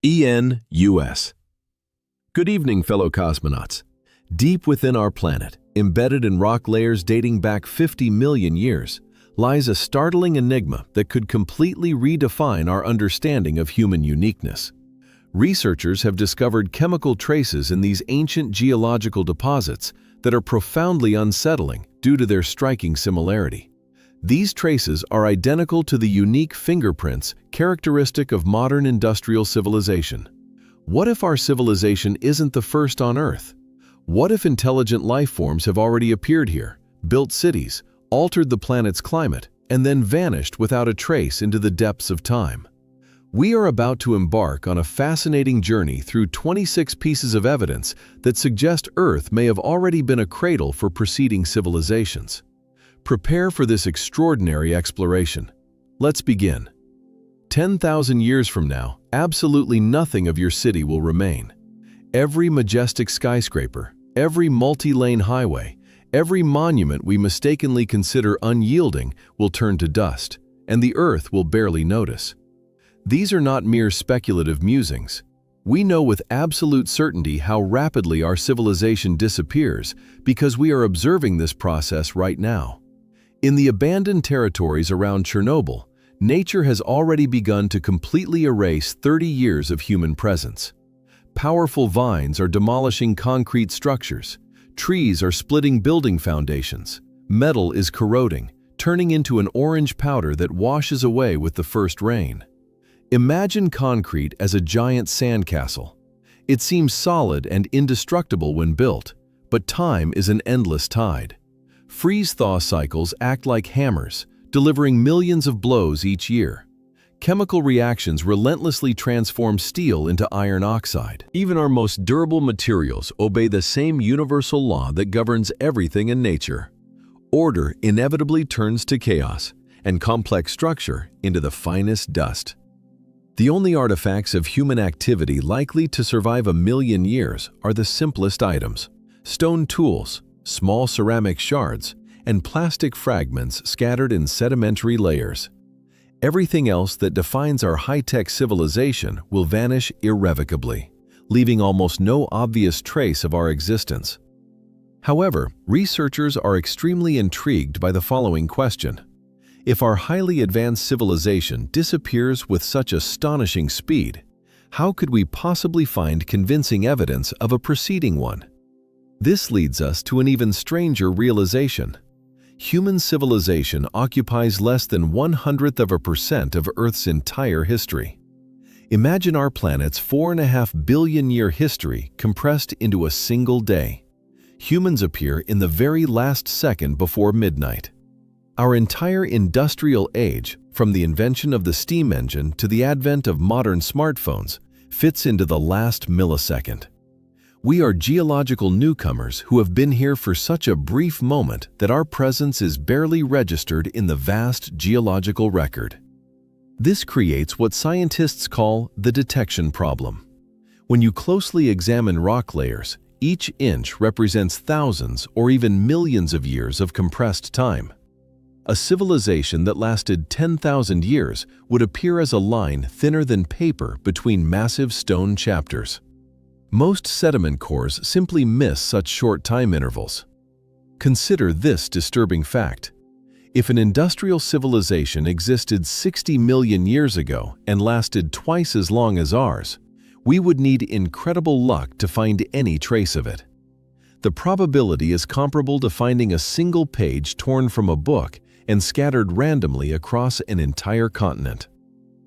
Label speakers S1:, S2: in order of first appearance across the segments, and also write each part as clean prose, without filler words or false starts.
S1: ENUS. Good evening, fellow cosmonauts. Deep within our planet, embedded in rock layers dating back 50 million years, lies a startling enigma that could completely redefine our understanding of human uniqueness. Researchers have discovered chemical traces in these ancient geological deposits that are profoundly unsettling due to their striking similarity. These traces are identical to the unique fingerprints characteristic of modern industrial civilization. What if our civilization isn't the first on Earth? What if intelligent life forms have already appeared here, built cities, altered the planet's climate, and then vanished without a trace into the depths of time? We are about to embark on a fascinating journey through 26 pieces of evidence that suggest Earth may have already been a cradle for preceding civilizations. Prepare for this extraordinary exploration. Let's begin. 10,000 years from now, absolutely nothing of your city will remain. Every majestic skyscraper, every multi-lane highway, every monument we mistakenly consider unyielding will turn to dust, and the Earth will barely notice. These are not mere speculative musings. We know with absolute certainty how rapidly our civilization disappears because we are observing this process right now. In the abandoned territories around Chernobyl, nature has already begun to completely erase 30 years of human presence. Powerful vines are demolishing concrete structures. Trees are splitting building foundations. Metal is corroding, turning into an orange powder that washes away with the first rain. Imagine concrete as a giant sandcastle. It seems solid and indestructible when built, but time is an endless tide. Freeze-thaw cycles act like hammers, delivering millions of blows each year. Chemical reactions relentlessly transform steel into iron oxide. Even our most durable materials obey the same universal law that governs everything in nature. Order inevitably turns to chaos, and complex structure into the finest dust. The only artifacts of human activity likely to survive a million years are the simplest items: stone tools, small ceramic shards, and plastic fragments scattered in sedimentary layers. Everything else that defines our high-tech civilization will vanish irrevocably, leaving almost no obvious trace of our existence. However, researchers are extremely intrigued by the following question. If our highly advanced civilization disappears with such astonishing speed, how could we possibly find convincing evidence of a preceding one? This leads us to an even stranger realization. Human civilization occupies less than 1/100% of Earth's entire history. Imagine our planet's 4.5 billion year history compressed into a single day. Humans appear in the very last second before midnight. Our entire industrial age, from the invention of the steam engine to the advent of modern smartphones, fits into the last millisecond. We are geological newcomers who have been here for such a brief moment that our presence is barely registered in the vast geological record. This creates what scientists call the detection problem. When you closely examine rock layers, each inch represents thousands or even millions of years of compressed time. A civilization that lasted 10,000 years would appear as a line thinner than paper between massive stone chapters. Most sediment cores simply miss such short time intervals. Consider this disturbing fact. If an industrial civilization existed 60 million years ago and lasted twice as long as ours, we would need incredible luck to find any trace of it. The probability is comparable to finding a single page torn from a book and scattered randomly across an entire continent.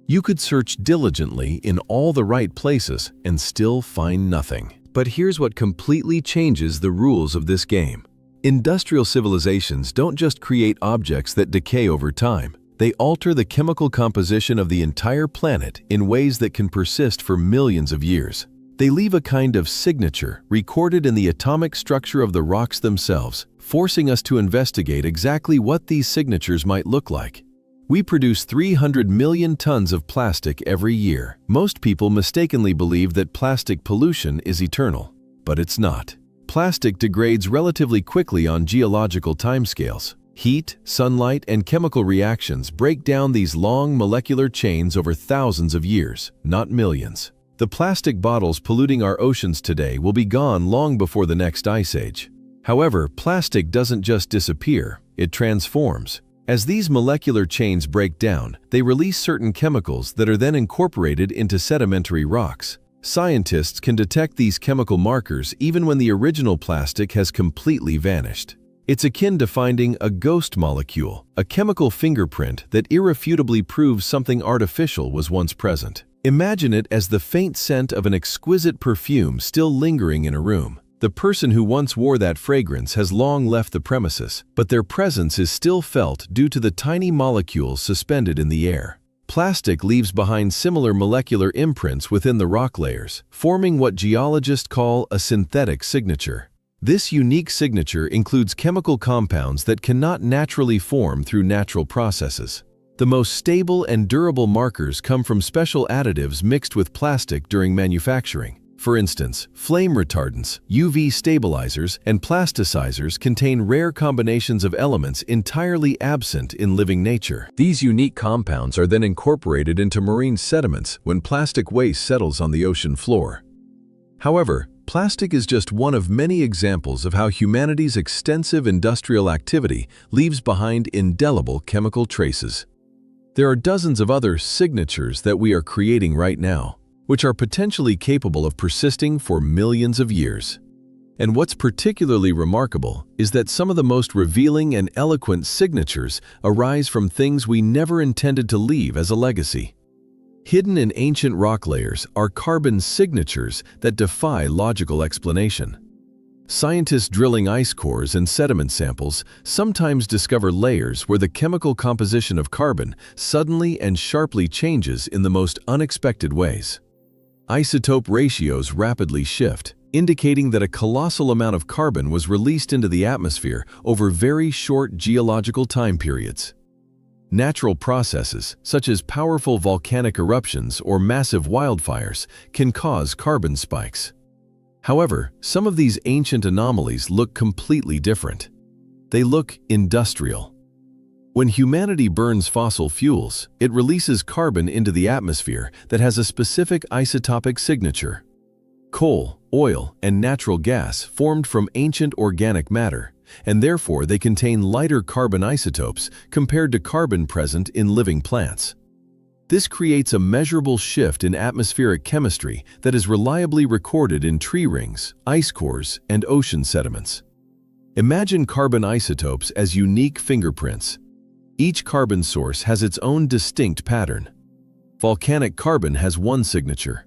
S1: You could search diligently in all the right places and still find nothing. But here's what completely changes the rules of this game. Industrial civilizations don't just create objects that decay over time. They alter the chemical composition of the entire planet in ways that can persist for millions of years. They leave a kind of signature recorded in the atomic structure of the rocks themselves, forcing us to investigate exactly what these signatures might look like. We produce 300 million tons of plastic every year. Most people mistakenly believe that plastic pollution is eternal, but it's not. Plastic degrades relatively quickly on geological timescales. Heat, sunlight, and chemical reactions break down these long molecular chains over thousands of years, not millions. The plastic bottles polluting our oceans today will be gone long before the next ice age. However, plastic doesn't just disappear, it transforms. As these molecular chains break down, they release certain chemicals that are then incorporated into sedimentary rocks. Scientists can detect these chemical markers even when the original plastic has completely vanished. It's akin to finding a ghost molecule, a chemical fingerprint that irrefutably proves something artificial was once present. Imagine it as the faint scent of an exquisite perfume still lingering in a room. The person who once wore that fragrance has long left the premises, but their presence is still felt due to the tiny molecules suspended in the air. Plastic leaves behind similar molecular imprints within the rock layers, forming what geologists call a synthetic signature. This unique signature includes chemical compounds that cannot naturally form through natural processes. The most stable and durable markers come from special additives mixed with plastic during manufacturing. For instance, flame retardants, UV stabilizers, and plasticizers contain rare combinations of elements entirely absent in living nature. These unique compounds are then incorporated into marine sediments when plastic waste settles on the ocean floor. However, plastic is just one of many examples of how humanity's extensive industrial activity leaves behind indelible chemical traces. There are dozens of other signatures that we are creating right now, which are potentially capable of persisting for millions of years. And what's particularly remarkable is that some of the most revealing and eloquent signatures arise from things we never intended to leave as a legacy. Hidden in ancient rock layers are carbon signatures that defy logical explanation. Scientists drilling ice cores and sediment samples sometimes discover layers where the chemical composition of carbon suddenly and sharply changes in the most unexpected ways. Isotope ratios rapidly shift, indicating that a colossal amount of carbon was released into the atmosphere over very short geological time periods. Natural processes, such as powerful volcanic eruptions or massive wildfires, can cause carbon spikes. However, some of these ancient anomalies look completely different. They look industrial. When humanity burns fossil fuels, it releases carbon into the atmosphere that has a specific isotopic signature. Coal, oil, and natural gas formed from ancient organic matter, and therefore they contain lighter carbon isotopes compared to carbon present in living plants. This creates a measurable shift in atmospheric chemistry that is reliably recorded in tree rings, ice cores, and ocean sediments. Imagine carbon isotopes as unique fingerprints. Each carbon source has its own distinct pattern. Volcanic carbon has one signature.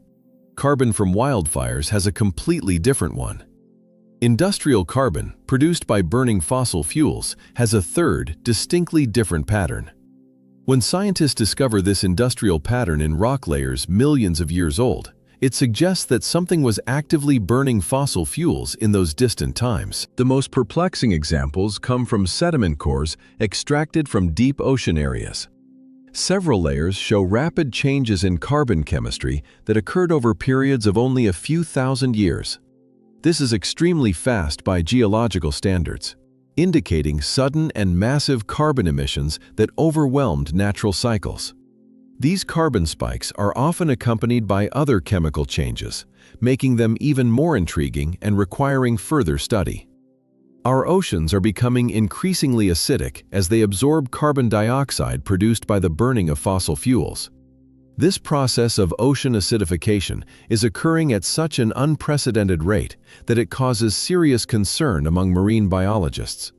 S1: Carbon from wildfires has a completely different one. Industrial carbon, produced by burning fossil fuels, has a third, distinctly different pattern. When scientists discover this industrial pattern in rock layers millions of years old, it suggests that something was actively burning fossil fuels in those distant times. The most perplexing examples come from sediment cores extracted from deep ocean areas. Several layers show rapid changes in carbon chemistry that occurred over periods of only a few thousand years. This is extremely fast by geological standards, indicating sudden and massive carbon emissions that overwhelmed natural cycles. These carbon spikes are often accompanied by other chemical changes, making them even more intriguing and requiring further study. Our oceans are becoming increasingly acidic as they absorb carbon dioxide produced by the burning of fossil fuels. This process of ocean acidification is occurring at such an unprecedented rate that it causes serious concern among marine biologists.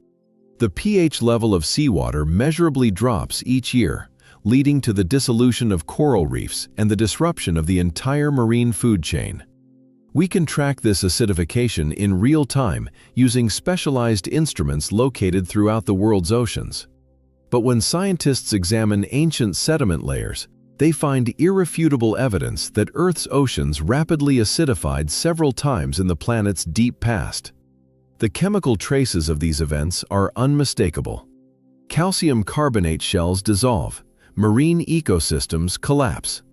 S1: The pH level of seawater measurably drops each year, leading to the dissolution of coral reefs and the disruption of the entire marine food chain. We can track this acidification in real time using specialized instruments located throughout the world's oceans. But when scientists examine ancient sediment layers, they find irrefutable evidence that Earth's oceans rapidly acidified several times in the planet's deep past. The chemical traces of these events are unmistakable. Calcium carbonate shells dissolve, marine ecosystems collapse.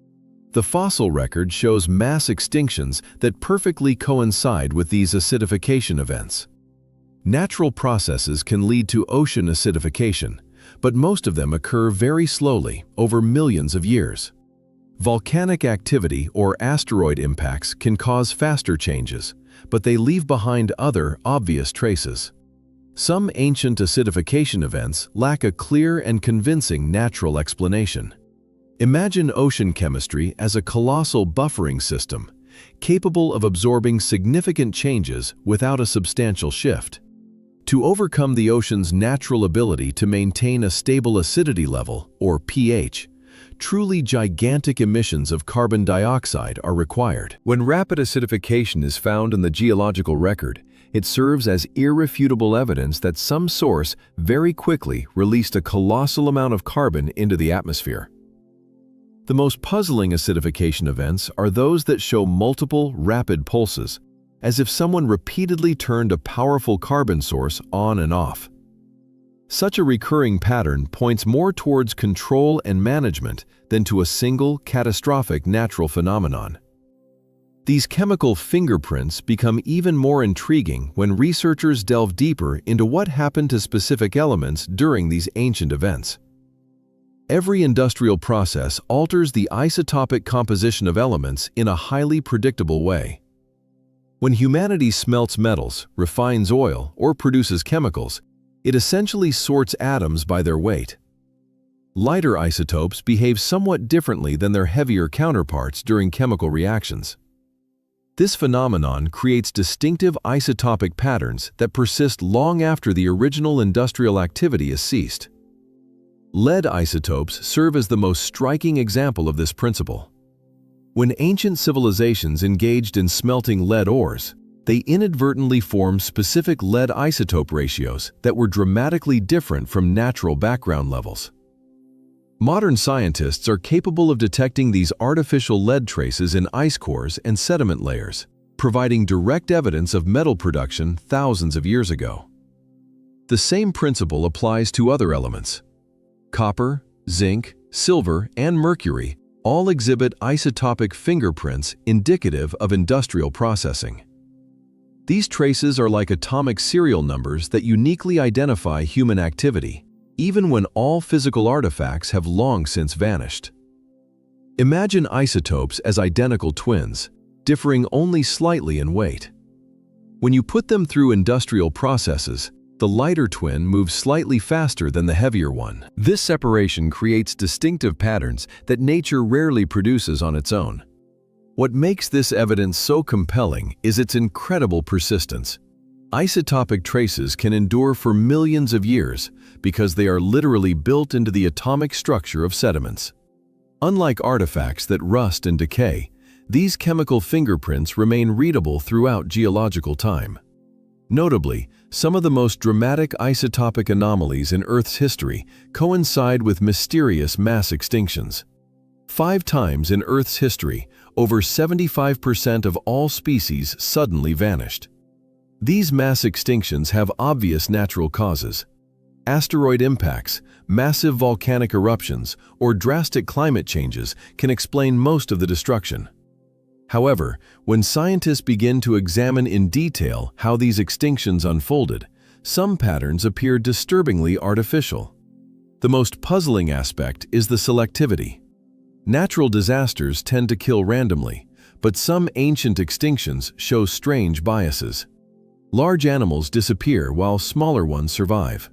S1: The fossil record shows mass extinctions that perfectly coincide with these acidification events. Natural processes can lead to ocean acidification, but most of them occur very slowly over millions of years. Volcanic activity or asteroid impacts can cause faster changes, but they leave behind other obvious traces. Some ancient acidification events lack a clear and convincing natural explanation. Imagine ocean chemistry as a colossal buffering system, capable of absorbing significant changes without a substantial shift. To overcome the ocean's natural ability to maintain a stable acidity level, or pH, truly gigantic emissions of carbon dioxide are required. When rapid acidification is found in the geological record, it serves as irrefutable evidence that some source very quickly released a colossal amount of carbon into the atmosphere. The most puzzling acidification events are those that show multiple, rapid pulses, as if someone repeatedly turned a powerful carbon source on and off. Such a recurring pattern points more towards control and management than to a single, catastrophic natural phenomenon. These chemical fingerprints become even more intriguing when researchers delve deeper into what happened to specific elements during these ancient events. Every industrial process alters the isotopic composition of elements in a highly predictable way. When humanity smelts metals, refines oil, or produces chemicals, it essentially sorts atoms by their weight. Lighter isotopes behave somewhat differently than their heavier counterparts during chemical reactions. This phenomenon creates distinctive isotopic patterns that persist long after the original industrial activity has ceased. Lead isotopes serve as the most striking example of this principle. When ancient civilizations engaged in smelting lead ores, they inadvertently formed specific lead isotope ratios that were dramatically different from natural background levels. Modern scientists are capable of detecting these artificial lead traces in ice cores and sediment layers, providing direct evidence of metal production thousands of years ago. The same principle applies to other elements. Copper, zinc, silver, and mercury all exhibit isotopic fingerprints indicative of industrial processing. These traces are like atomic serial numbers that uniquely identify human activity, even when all physical artifacts have long since vanished. Imagine isotopes as identical twins, differing only slightly in weight. When you put them through industrial processes, the lighter twin moves slightly faster than the heavier one. This separation creates distinctive patterns that nature rarely produces on its own. What makes this evidence so compelling is its incredible persistence. Isotopic traces can endure for millions of years because they are literally built into the atomic structure of sediments. Unlike artifacts that rust and decay, these chemical fingerprints remain readable throughout geological time. Notably, some of the most dramatic isotopic anomalies in Earth's history coincide with mysterious mass extinctions. 5 times in Earth's history, over 75% of all species suddenly vanished. These mass extinctions have obvious natural causes. Asteroid impacts, massive volcanic eruptions, or drastic climate changes can explain most of the destruction. However, when scientists begin to examine in detail how these extinctions unfolded, some patterns appear disturbingly artificial. The most puzzling aspect is the selectivity. Natural disasters tend to kill randomly, but some ancient extinctions show strange biases. Large animals disappear while smaller ones survive.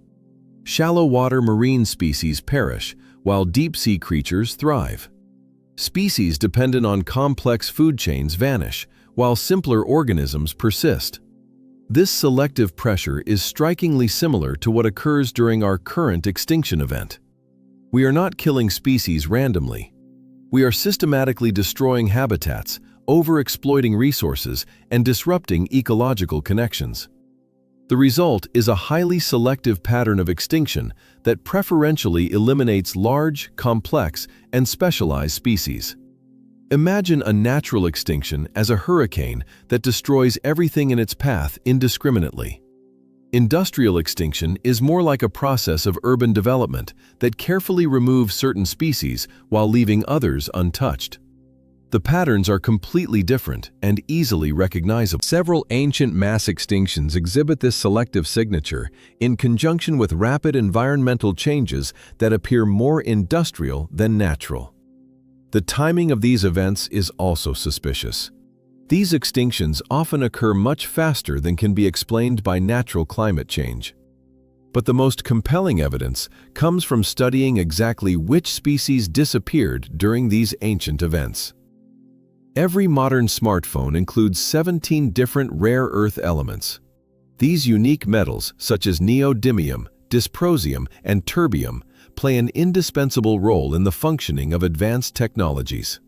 S1: Shallow water marine species perish, while deep-sea creatures thrive. Species dependent on complex food chains vanish, while simpler organisms persist. This selective pressure is strikingly similar to what occurs during our current extinction event. We are not killing species randomly. We are systematically destroying habitats, overexploiting resources, and disrupting ecological connections. The result is a highly selective pattern of extinction that preferentially eliminates large, complex, and specialized species. Imagine a natural extinction as a hurricane that destroys everything in its path indiscriminately. Industrial extinction is more like a process of urban development that carefully removes certain species while leaving others untouched. The patterns are completely different and easily recognizable. Several ancient mass extinctions exhibit this selective signature in conjunction with rapid environmental changes that appear more industrial than natural. The timing of these events is also suspicious. These extinctions often occur much faster than can be explained by natural climate change. But the most compelling evidence comes from studying exactly which species disappeared during these ancient events. Every modern smartphone includes 17 different rare earth elements. These unique metals, such as neodymium, dysprosium, and terbium, play an indispensable role in the functioning of advanced technologies.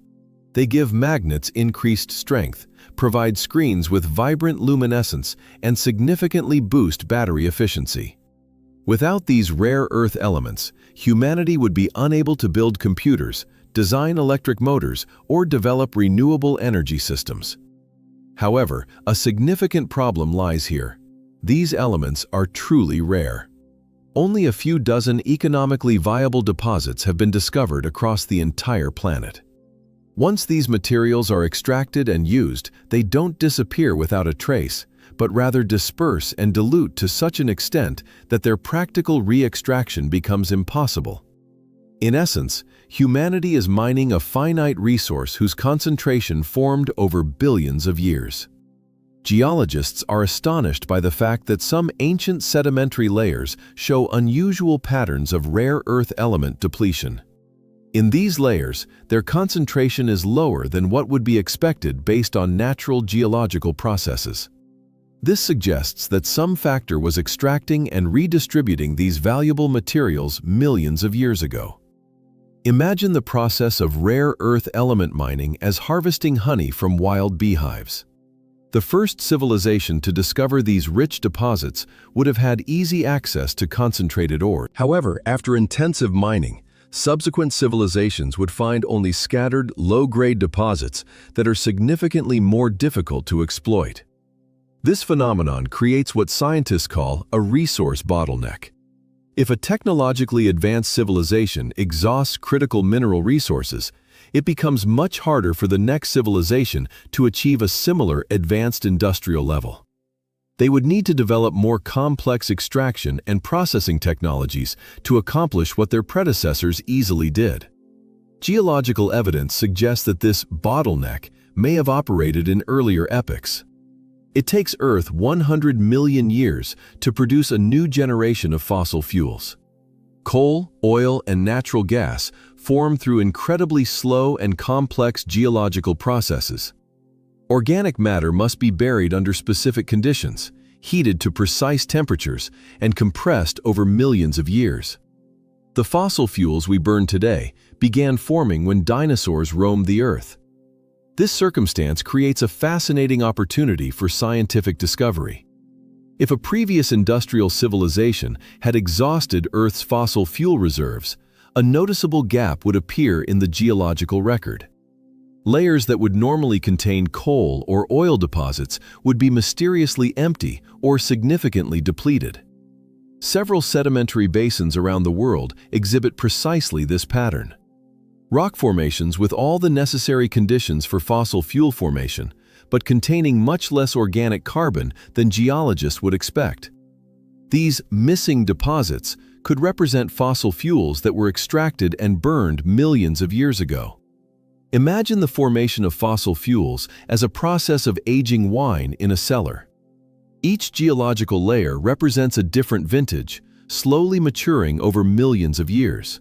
S1: They give magnets increased strength, provide screens with vibrant luminescence, and significantly boost battery efficiency. Without these rare earth elements, humanity would be unable to build computers, design electric motors, or develop renewable energy systems. However, a significant problem lies here. These elements are truly rare. Only a few dozen economically viable deposits have been discovered across the entire planet. Once these materials are extracted and used, they don't disappear without a trace, but rather disperse and dilute to such an extent that their practical re-extraction becomes impossible. In essence, humanity is mining a finite resource whose concentration formed over billions of years. Geologists are astonished by the fact that some ancient sedimentary layers show unusual patterns of rare earth element depletion. In these layers, their concentration is lower than what would be expected based on natural geological processes. This suggests that some factor was extracting and redistributing these valuable materials millions of years ago. Imagine the process of rare earth element mining as harvesting honey from wild beehives. The first civilization to discover these rich deposits would have had easy access to concentrated ore. However, after intensive mining, subsequent civilizations would find only scattered, low-grade deposits that are significantly more difficult to exploit. This phenomenon creates what scientists call a resource bottleneck. If a technologically advanced civilization exhausts critical mineral resources, it becomes much harder for the next civilization to achieve a similar advanced industrial level. They would need to develop more complex extraction and processing technologies to accomplish what their predecessors easily did. Geological evidence suggests that this bottleneck may have operated in earlier epochs. It takes Earth 100 million years to produce a new generation of fossil fuels. Coal, oil, and natural gas form through incredibly slow and complex geological processes. Organic matter must be buried under specific conditions, heated to precise temperatures, and compressed over millions of years. The fossil fuels we burn today began forming when dinosaurs roamed the Earth. This circumstance creates a fascinating opportunity for scientific discovery. If a previous industrial civilization had exhausted Earth's fossil fuel reserves, a noticeable gap would appear in the geological record. Layers that would normally contain coal or oil deposits would be mysteriously empty or significantly depleted. Several sedimentary basins around the world exhibit precisely this pattern. Rock formations with all the necessary conditions for fossil fuel formation, but containing much less organic carbon than geologists would expect. These missing deposits could represent fossil fuels that were extracted and burned millions of years ago. Imagine the formation of fossil fuels as a process of aging wine in a cellar. Each geological layer represents a different vintage, slowly maturing over millions of years.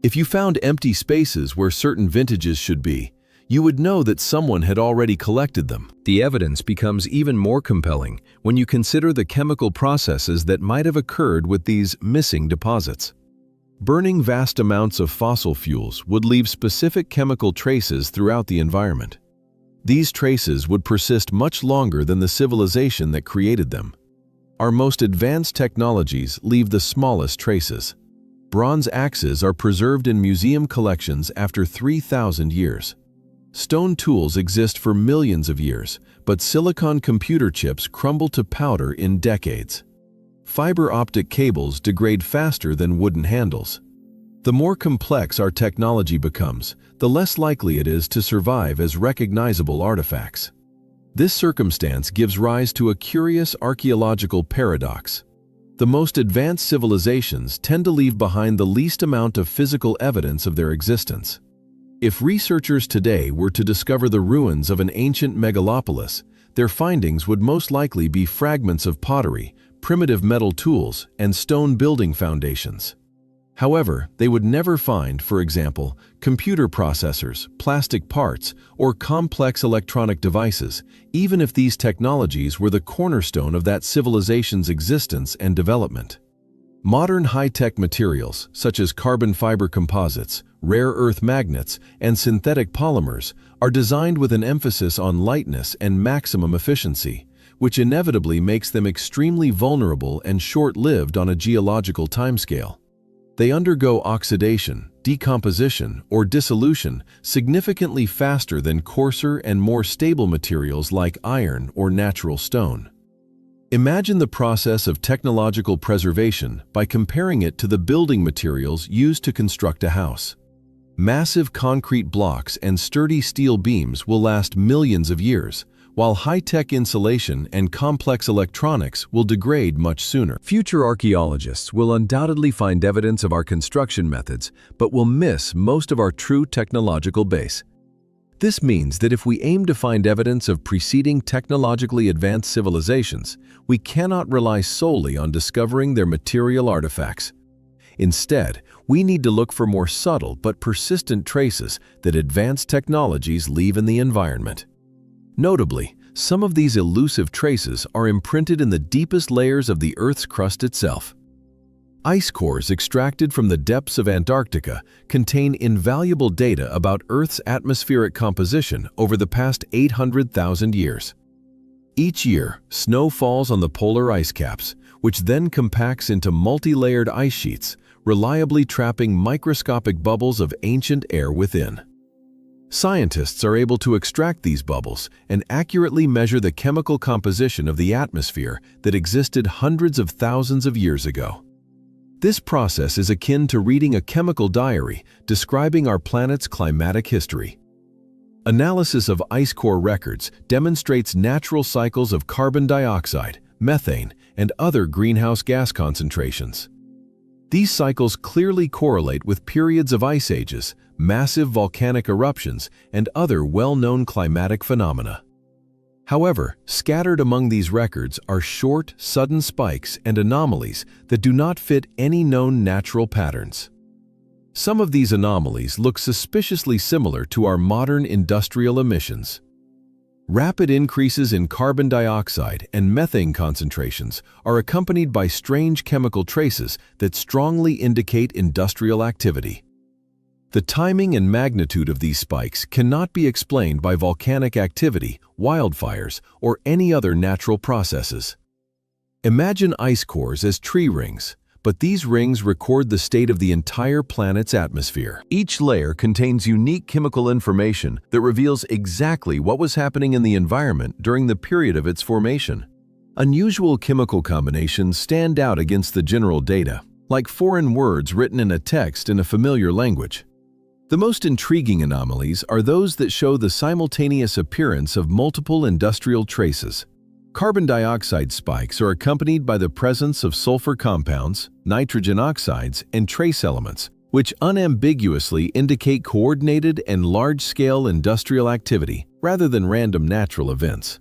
S1: If you found empty spaces where certain vintages should be, you would know that someone had already collected them. The evidence becomes even more compelling when you consider the chemical processes that might have occurred with these missing deposits. Burning vast amounts of fossil fuels would leave specific chemical traces throughout the environment. These traces would persist much longer than the civilization that created them. Our most advanced technologies leave the smallest traces. Bronze axes are preserved in museum collections after 3,000 years. Stone tools exist for millions of years, but silicon computer chips crumble to powder in decades. Fiber optic cables degrade faster than wooden handles. The more complex our technology becomes, the less likely it is to survive as recognizable artifacts. This circumstance gives rise to a curious archaeological paradox. The most advanced civilizations tend to leave behind the least amount of physical evidence of their existence. If researchers today were to discover the ruins of an ancient megalopolis, their findings would most likely be fragments of pottery, primitive metal tools, and stone building foundations. However, they would never find, for example, computer processors, plastic parts, or complex electronic devices, even if these technologies were the cornerstone of that civilization's existence and development. Modern high-tech materials, such as carbon fiber composites, rare earth magnets, and synthetic polymers, are designed with an emphasis on lightness and maximum efficiency, which inevitably makes them extremely vulnerable and short-lived on a geological timescale. They undergo oxidation, decomposition, or dissolution significantly faster than coarser and more stable materials like iron or natural stone. Imagine the process of technological preservation by comparing it to the building materials used to construct a house. Massive concrete blocks and sturdy steel beams will last millions of years, while high-tech insulation and complex electronics will degrade much sooner. Future archaeologists will undoubtedly find evidence of our construction methods, but will miss most of our true technological base. This means that if we aim to find evidence of preceding technologically advanced civilizations, we cannot rely solely on discovering their material artifacts. Instead, we need to look for more subtle but persistent traces that advanced technologies leave in the environment. Notably, some of these elusive traces are imprinted in the deepest layers of the Earth's crust itself. Ice cores extracted from the depths of Antarctica contain invaluable data about Earth's atmospheric composition over the past 800,000 years. Each year, snow falls on the polar ice caps, which then compacts into multi-layered ice sheets, reliably trapping microscopic bubbles of ancient air within. Scientists are able to extract these bubbles and accurately measure the chemical composition of the atmosphere that existed hundreds of thousands of years ago. This process is akin to reading a chemical diary describing our planet's climatic history. Analysis of ice core records demonstrates natural cycles of carbon dioxide, methane, and other greenhouse gas concentrations. These cycles clearly correlate with periods of ice ages, massive volcanic eruptions, and other well-known climatic phenomena. However, scattered among these records are short, sudden spikes and anomalies that do not fit any known natural patterns. Some of these anomalies look suspiciously similar to our modern industrial emissions. Rapid increases in carbon dioxide and methane concentrations are accompanied by strange chemical traces that strongly indicate industrial activity. The timing and magnitude of these spikes cannot be explained by volcanic activity, wildfires, or any other natural processes. Imagine ice cores as tree rings, but these rings record the state of the entire planet's atmosphere. Each layer contains unique chemical information that reveals exactly what was happening in the environment during the period of its formation. Unusual chemical combinations stand out against the general data, like foreign words written in a text in a familiar language. The most intriguing anomalies are those that show the simultaneous appearance of multiple industrial traces. Carbon dioxide spikes are accompanied by the presence of sulfur compounds, nitrogen oxides, and trace elements, which unambiguously indicate coordinated and large-scale industrial activity rather than random natural events.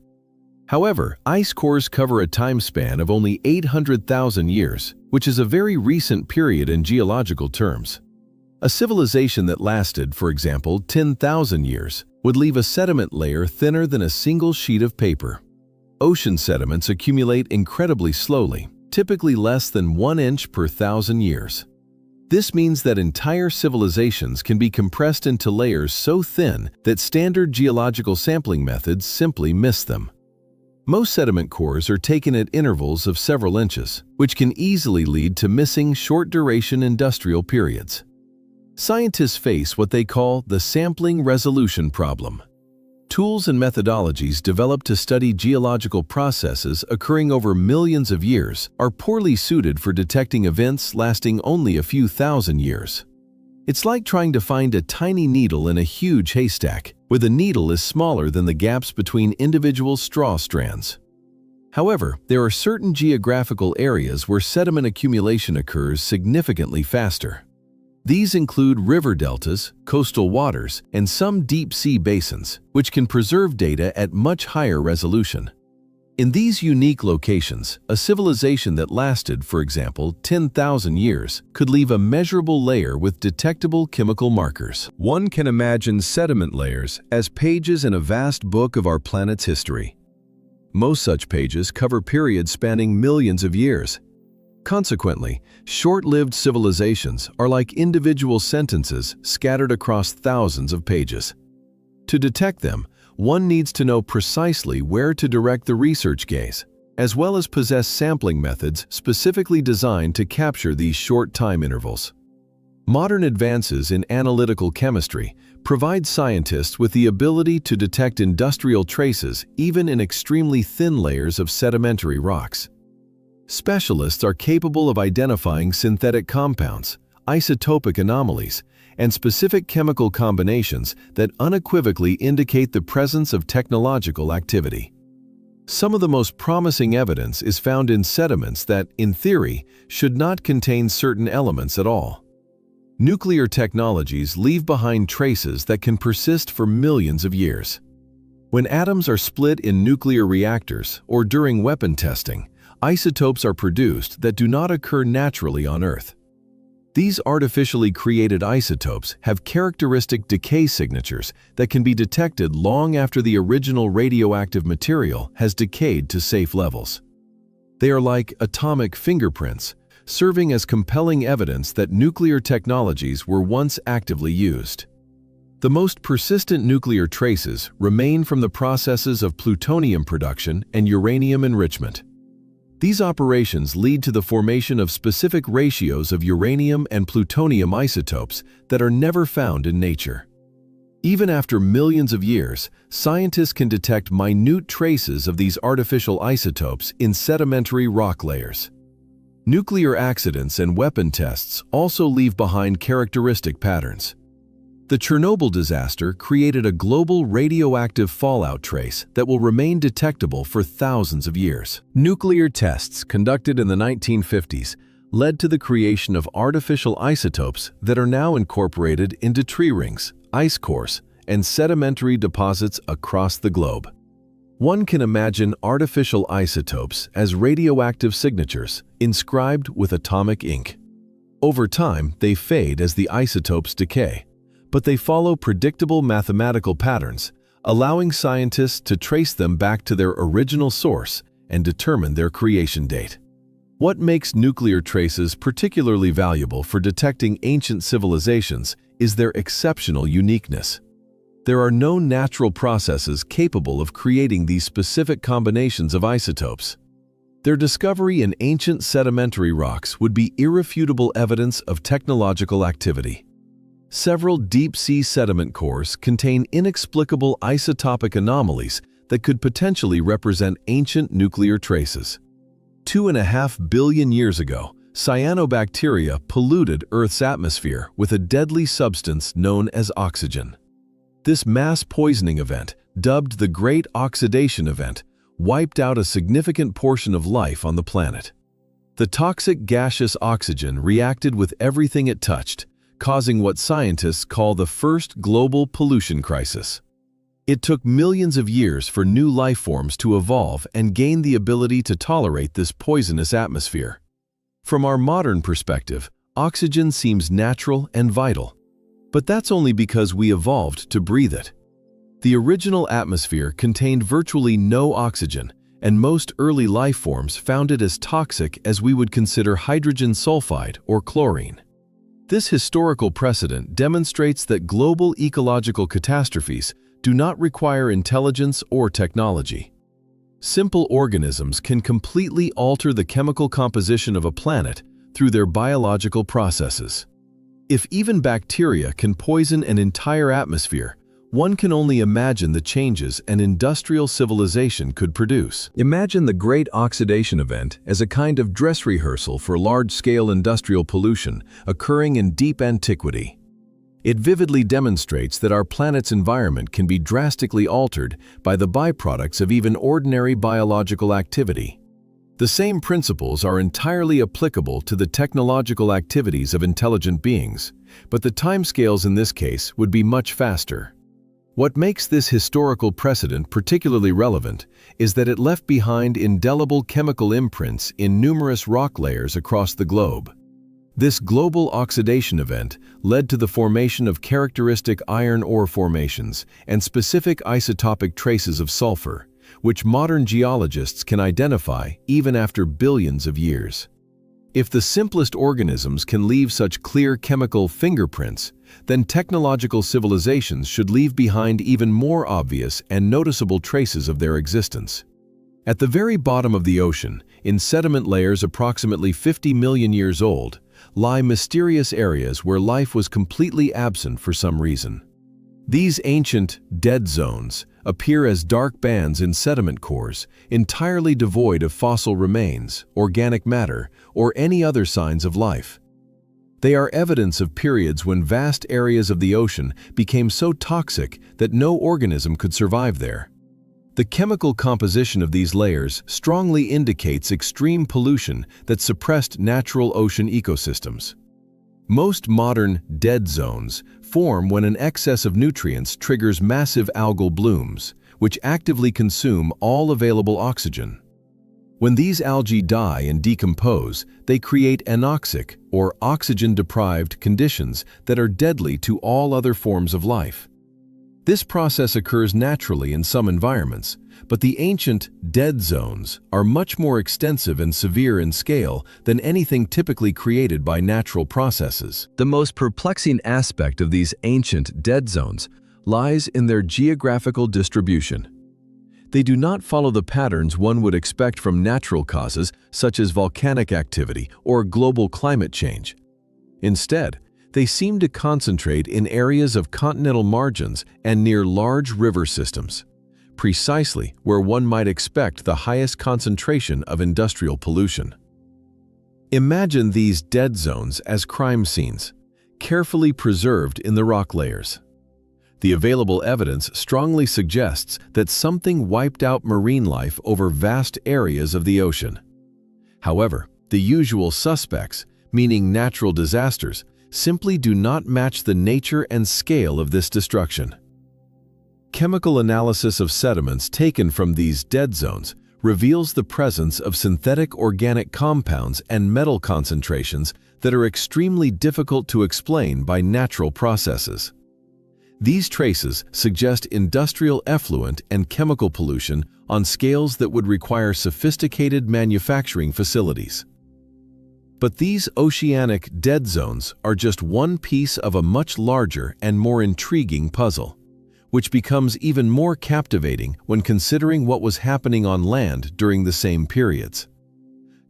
S1: However, ice cores cover a time span of only 800,000 years, which is a very recent period in geological terms. A civilization that lasted, for example, 10,000 years would leave a sediment layer thinner than a single sheet of paper. Ocean sediments accumulate incredibly slowly, typically less than 1 inch per 1,000 years. This means that entire civilizations can be compressed into layers so thin that standard geological sampling methods simply miss them. Most sediment cores are taken at intervals of several inches, which can easily lead to missing short-duration industrial periods. Scientists face what they call the sampling resolution problem. Tools and methodologies developed to study geological processes occurring over millions of years are poorly suited for detecting events lasting only a few thousand years. It's like trying to find a tiny needle in a huge haystack, where the needle is smaller than the gaps between individual straw strands. However, there are certain geographical areas where sediment accumulation occurs significantly faster. These include river deltas, coastal waters, and some deep-sea basins, which can preserve data at much higher resolution. In these unique locations, a civilization that lasted, for example, 10,000 years could leave a measurable layer with detectable chemical markers. One can imagine sediment layers as pages in a vast book of our planet's history. Most such pages cover periods spanning millions of years. Consequently, short-lived civilizations are like individual sentences scattered across thousands of pages. To detect them, one needs to know precisely where to direct the research gaze, as well as possess sampling methods specifically designed to capture these short time intervals. Modern advances in analytical chemistry provide scientists with the ability to detect industrial traces even in extremely thin layers of sedimentary rocks. Specialists are capable of identifying synthetic compounds, isotopic anomalies, and specific chemical combinations that unequivocally indicate the presence of technological activity. Some of the most promising evidence is found in sediments that, in theory, should not contain certain elements at all. Nuclear technologies leave behind traces that can persist for millions of years. When atoms are split in nuclear reactors or during weapon testing, isotopes are produced that do not occur naturally on Earth. These artificially created isotopes have characteristic decay signatures that can be detected long after the original radioactive material has decayed to safe levels. They are like atomic fingerprints, serving as compelling evidence that nuclear technologies were once actively used. The most persistent nuclear traces remain from the processes of plutonium production and uranium enrichment. These operations lead to the formation of specific ratios of uranium and plutonium isotopes that are never found in nature. Even after millions of years, scientists can detect minute traces of these artificial isotopes in sedimentary rock layers. Nuclear accidents and weapon tests also leave behind characteristic patterns. The Chernobyl disaster created a global radioactive fallout trace that will remain detectable for thousands of years. Nuclear tests conducted in the 1950s led to the creation of artificial isotopes that are now incorporated into tree rings, ice cores, and sedimentary deposits across the globe. One can imagine artificial isotopes as radioactive signatures inscribed with atomic ink. Over time, they fade as the isotopes decay, but they follow predictable mathematical patterns, allowing scientists to trace them back to their original source and determine their creation date. What makes nuclear traces particularly valuable for detecting ancient civilizations is their exceptional uniqueness. There are no natural processes capable of creating these specific combinations of isotopes. Their discovery in ancient sedimentary rocks would be irrefutable evidence of technological activity. Several deep-sea sediment cores contain inexplicable isotopic anomalies that could potentially represent ancient nuclear traces. 2.5 billion years ago, cyanobacteria polluted Earth's atmosphere with a deadly substance known as oxygen. This mass poisoning event, dubbed the Great Oxidation Event, wiped out a significant portion of life on the planet. The toxic gaseous oxygen reacted with everything it touched, causing what scientists call the first global pollution crisis. It took millions of years for new life forms to evolve and gain the ability to tolerate this poisonous atmosphere. From our modern perspective, oxygen seems natural and vital. But that's only because we evolved to breathe it. The original atmosphere contained virtually no oxygen, and most early life forms found it as toxic as we would consider hydrogen sulfide or chlorine. This historical precedent demonstrates that global ecological catastrophes do not require intelligence or technology. Simple organisms can completely alter the chemical composition of a planet through their biological processes. If even bacteria can poison an entire atmosphere, one can only imagine the changes an industrial civilization could produce. Imagine the Great Oxidation Event as a kind of dress rehearsal for large-scale industrial pollution occurring in deep antiquity. It vividly demonstrates that our planet's environment can be drastically altered by the byproducts of even ordinary biological activity. The same principles are entirely applicable to the technological activities of intelligent beings, but the timescales in this case would be much faster. What makes this historical precedent particularly relevant is that it left behind indelible chemical imprints in numerous rock layers across the globe. This global oxidation event led to the formation of characteristic iron ore formations and specific isotopic traces of sulfur, which modern geologists can identify even after billions of years. If the simplest organisms can leave such clear chemical fingerprints, then technological civilizations should leave behind even more obvious and noticeable traces of their existence. At the very bottom of the ocean, in sediment layers approximately 50 million years old, lie mysterious areas where life was completely absent for some reason. These ancient, dead zones appear as dark bands in sediment cores, entirely devoid of fossil remains, organic matter, or any other signs of life. They are evidence of periods when vast areas of the ocean became so toxic that no organism could survive there. The chemical composition of these layers strongly indicates extreme pollution that suppressed natural ocean ecosystems. Most modern dead zones form when an excess of nutrients triggers massive algal blooms, which actively consume all available oxygen. When these algae die and decompose, they create anoxic or oxygen-deprived conditions that are deadly to all other forms of life. This process occurs naturally in some environments, but the ancient dead zones are much more extensive and severe in scale than anything typically created by natural processes. The most perplexing aspect of these ancient dead zones lies in their geographical distribution. They do not follow the patterns one would expect from natural causes such as volcanic activity or global climate change. Instead, they seem to concentrate in areas of continental margins and near large river systems, precisely where one might expect the highest concentration of industrial pollution. Imagine these dead zones as crime scenes, carefully preserved in the rock layers. The available evidence strongly suggests that something wiped out marine life over vast areas of the ocean. However, the usual suspects, meaning natural disasters, simply do not match the nature and scale of this destruction. Chemical analysis of sediments taken from these dead zones reveals the presence of synthetic organic compounds and metal concentrations that are extremely difficult to explain by natural processes. These traces suggest industrial effluent and chemical pollution on scales that would require sophisticated manufacturing facilities. But these oceanic dead zones are just one piece of a much larger and more intriguing puzzle, which becomes even more captivating when considering what was happening on land during the same periods.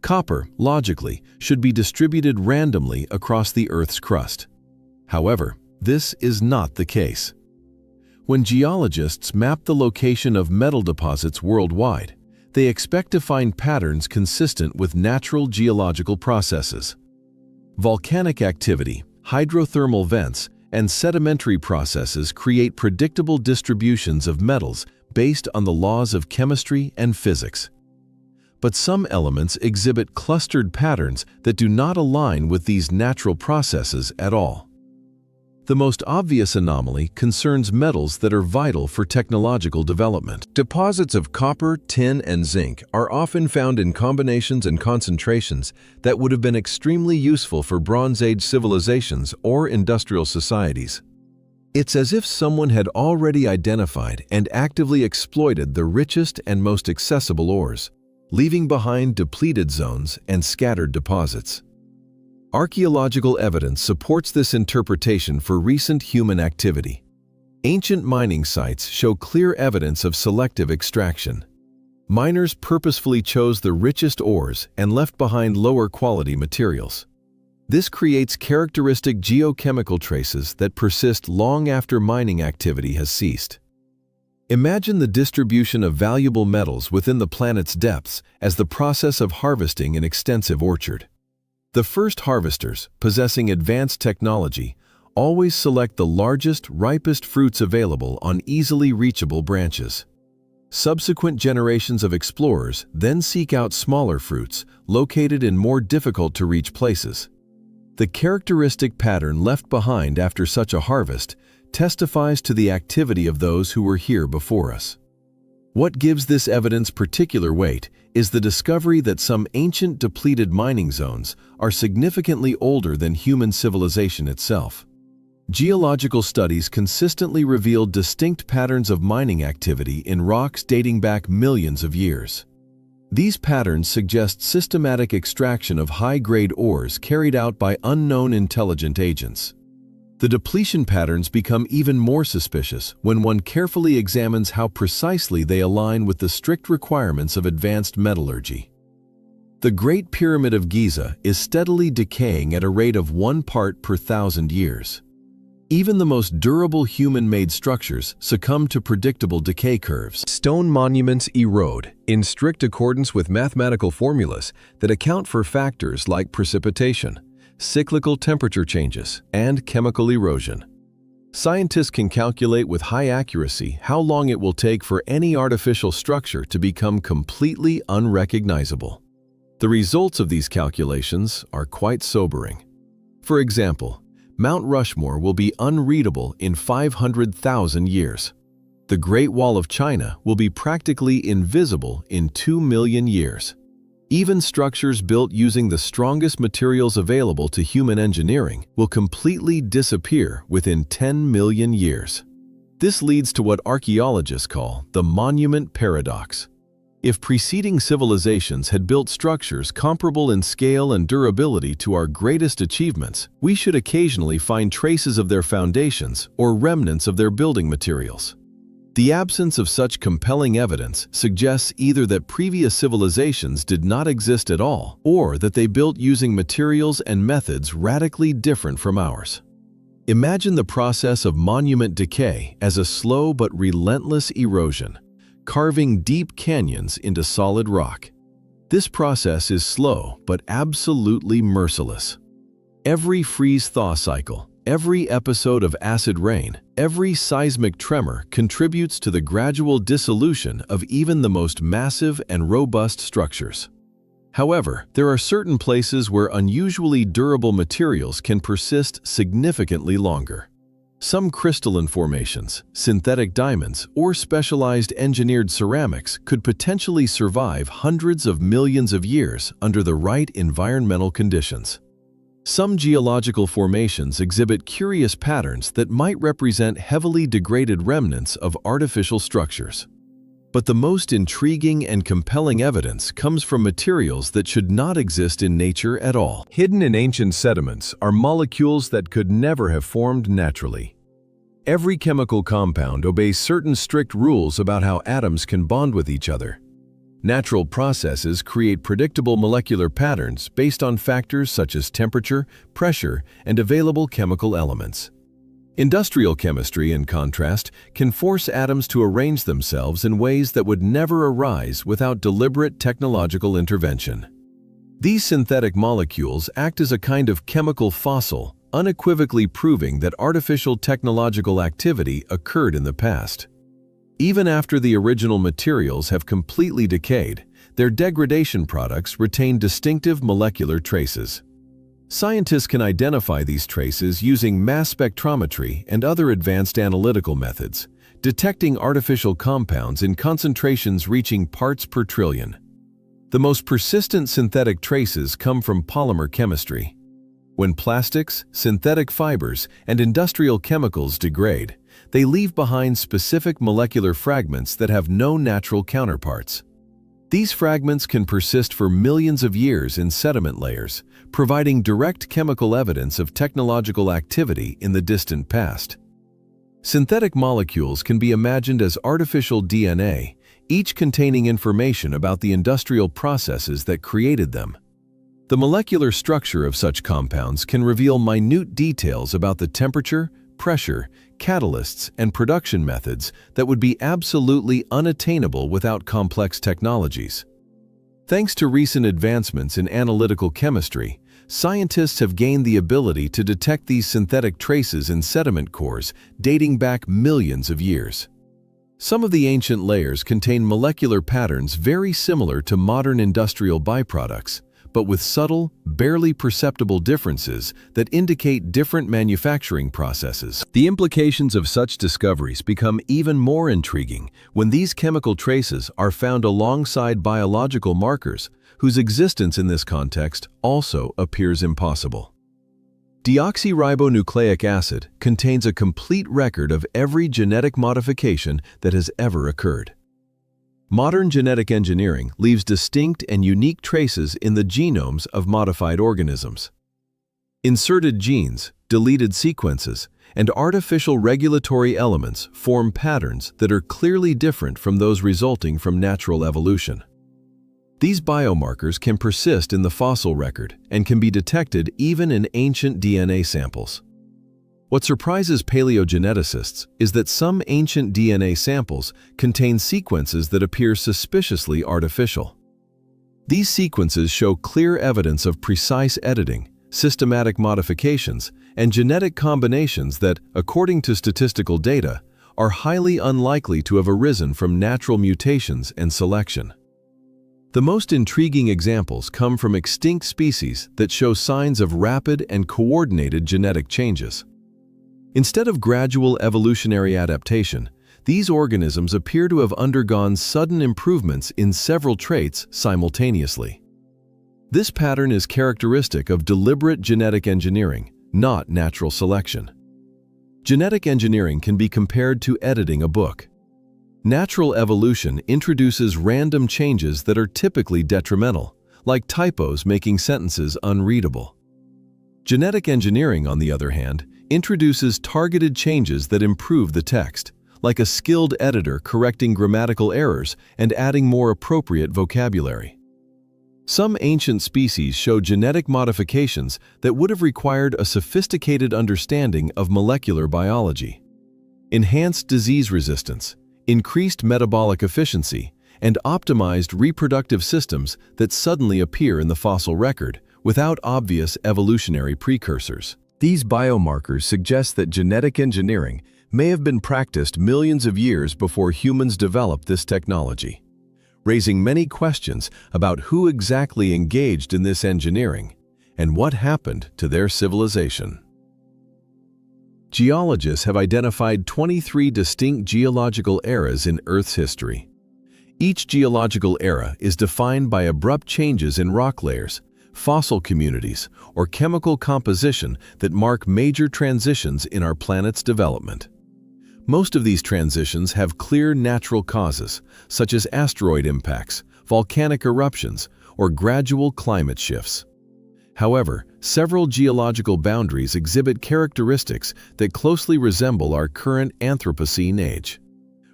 S1: Copper, logically, should be distributed randomly across the Earth's crust. However, this is not the case. When geologists map the location of metal deposits worldwide, they expect to find patterns consistent with natural geological processes. Volcanic activity, hydrothermal vents, and sedimentary processes create predictable distributions of metals based on the laws of chemistry and physics. But some elements exhibit clustered patterns that do not align with these natural processes at all. The most obvious anomaly concerns metals that are vital for technological development. Deposits of copper, tin, and zinc are often found in combinations and concentrations that would have been extremely useful for Bronze Age civilizations or industrial societies. It's as if someone had already identified and actively exploited the richest and most accessible ores, leaving behind depleted zones and scattered deposits. Archaeological evidence supports this interpretation for recent human activity. Ancient mining sites show clear evidence of selective extraction. Miners purposefully chose the richest ores and left behind lower quality materials. This creates characteristic geochemical traces that persist long after mining activity has ceased. Imagine the distribution of valuable metals within the planet's depths as the process of harvesting an extensive orchard. The first harvesters, possessing advanced technology, always select the largest, ripest fruits available on easily reachable branches. Subsequent generations of explorers then seek out smaller fruits located in more difficult-to-reach places. The characteristic pattern left behind after such a harvest testifies to the activity of those who were here before us. What gives this evidence particular weight is the discovery that some ancient depleted mining zones are significantly older than human civilization itself. Geological studies consistently revealed distinct patterns of mining activity in rocks dating back millions of years. These patterns suggest systematic extraction of high-grade ores carried out by unknown intelligent agents. The depletion patterns become even more suspicious when one carefully examines how precisely they align with the strict requirements of advanced metallurgy. The Great Pyramid of Giza is steadily decaying at a rate of 1 part per 1,000 years. Even the most durable human-made structures succumb to predictable decay curves. Stone monuments erode in strict accordance with mathematical formulas that account for factors like precipitation, cyclical temperature changes, and chemical erosion. Scientists can calculate with high accuracy how long it will take for any artificial structure to become completely unrecognizable. The results of these calculations are quite sobering. For example, Mount Rushmore will be unreadable in 500,000 years. The Great Wall of China will be practically invisible in 2 million years. Even structures built using the strongest materials available to human engineering will completely disappear within 10 million years. This leads to what archaeologists call the monument paradox. If preceding civilizations had built structures comparable in scale and durability to our greatest achievements, we should occasionally find traces of their foundations or remnants of their building materials. The absence of such compelling evidence suggests either that previous civilizations did not exist at all, or that they built using materials and methods radically different from ours. Imagine the process of monument decay as a slow but relentless erosion, carving deep canyons into solid rock. This process is slow but absolutely merciless. Every freeze-thaw cycle, every episode of acid rain, every seismic tremor contributes to the gradual dissolution of even the most massive and robust structures. However, there are certain places where unusually durable materials can persist significantly longer. Some crystalline formations, synthetic diamonds, or specialized engineered ceramics could potentially survive hundreds of millions of years under the right environmental conditions. Some geological formations exhibit curious patterns that might represent heavily degraded remnants of artificial structures. But the most intriguing and compelling evidence comes from materials that should not exist in nature at all. Hidden in ancient sediments are molecules that could never have formed naturally. Every chemical compound obeys certain strict rules about how atoms can bond with each other. Natural processes create predictable molecular patterns based on factors such as temperature, pressure, and available chemical elements. Industrial chemistry, in contrast, can force atoms to arrange themselves in ways that would never arise without deliberate technological intervention. These synthetic molecules act as a kind of chemical fossil, unequivocally proving that artificial technological activity occurred in the past. Even after the original materials have completely decayed, their degradation products retain distinctive molecular traces. Scientists can identify these traces using mass spectrometry and other advanced analytical methods, detecting artificial compounds in concentrations reaching parts per trillion. The most persistent synthetic traces come from polymer chemistry. When plastics, synthetic fibers, and industrial chemicals degrade, they leave behind specific molecular fragments that have no natural counterparts. These fragments can persist for millions of years in sediment layers, providing direct chemical evidence of technological activity in the distant past. Synthetic molecules can be imagined as artificial DNA, each containing information about the industrial processes that created them. The molecular structure of such compounds can reveal minute details about the temperature, pressure, catalysts, and production methods that would be absolutely unattainable without complex technologies. Thanks to recent advancements in analytical chemistry, scientists have gained the ability to detect these synthetic traces in sediment cores dating back millions of years. Some of the ancient layers contain molecular patterns very similar to modern industrial byproducts, but with subtle, barely perceptible differences that indicate different manufacturing processes. The implications of such discoveries become even more intriguing when these chemical traces are found alongside biological markers whose existence in this context also appears impossible. Deoxyribonucleic acid contains a complete record of every genetic modification that has ever occurred. Modern genetic engineering leaves distinct and unique traces in the genomes of modified organisms. Inserted genes, deleted sequences, and artificial regulatory elements form patterns that are clearly different from those resulting from natural evolution. These biomarkers can persist in the fossil record and can be detected even in ancient DNA samples. What surprises paleogeneticists is that some ancient DNA samples contain sequences that appear suspiciously artificial. These sequences show clear evidence of precise editing, systematic modifications, and genetic combinations that, according to statistical data, are highly unlikely to have arisen from natural mutations and selection. The most intriguing examples come from extinct species that show signs of rapid and coordinated genetic changes. Instead of gradual evolutionary adaptation, these organisms appear to have undergone sudden improvements in several traits simultaneously. This pattern is characteristic of deliberate genetic engineering, not natural selection. Genetic engineering can be compared to editing a book. Natural evolution introduces random changes that are typically detrimental, like typos making sentences unreadable. Genetic engineering, on the other hand, introduces targeted changes that improve the text, like a skilled editor correcting grammatical errors and adding more appropriate vocabulary. Some ancient species show genetic modifications that would have required a sophisticated understanding of molecular biology. Enhanced disease resistance, increased metabolic efficiency, and optimized reproductive systems that suddenly appear in the fossil record without obvious evolutionary precursors. These biomarkers suggest that genetic engineering may have been practiced millions of years before humans developed this technology, raising many questions about who exactly engaged in this engineering and what happened to their civilization. Geologists have identified 23 distinct geological eras in Earth's history. Each geological era is defined by abrupt changes in rock layers, fossil communities, or chemical composition that mark major transitions in our planet's development. Most of these transitions have clear natural causes, such as asteroid impacts, volcanic eruptions, or gradual climate shifts. However, several geological boundaries exhibit characteristics that closely resemble our current Anthropocene age.